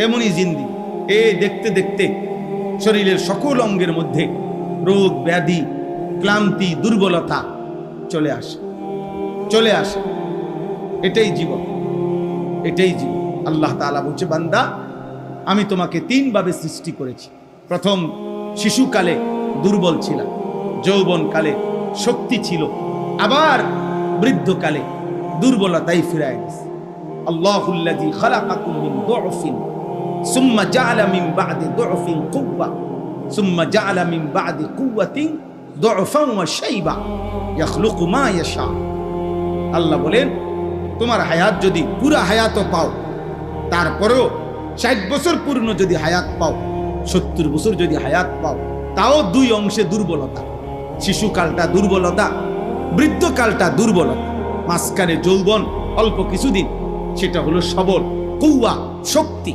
এমনই জিন্দি। এই দেখতে দেখতে শরীরের সকল অঙ্গের মধ্যে রোগ ব্যাধি, ক্লান্তি, দুর্বলতা চলে আসে। এটাই জীবন, এটাই জীবন। আল্লাহ তাআলা বলছে, বান্দা আমি তোমাকে তিনভাবে সৃষ্টি করেছি। প্রথম শিশুকালে দুর্বল ছিলাম, যৌবনকালে শক্তি ছিল, আবার বৃদ্ধকালে দুর্বলতাই ফিরায় গেছে। আল্লাহুল্লাযী খালাকাকুম মিন দু'ফিন সুম্মা জাআলা মিন বা'দি দু'ফিন কুওয়া সুম্মা জাআলা মিন বা'দি কুওয়াতিন দু'ফান ওয়া শাইবা ইয়াখলুকু মা ইয়াশা। আল্লাহ বলেন, তোমার হায়াত যদি পুরা হায়াতও পাও, তারপরেও 60 বছর পূর্ণ যদি হায়াত পাও, 70 বছর যদি হায়াত পাও, তাও দুই অংশে দুর্বলতা। শিশুকালটা দুর্বলতা, বৃদ্ধকালটা দুর্বলতা, মাঝখানে যৌবন অল্প কিছুদিন, সেটা হলো সবল, কুওয়া, শক্তি।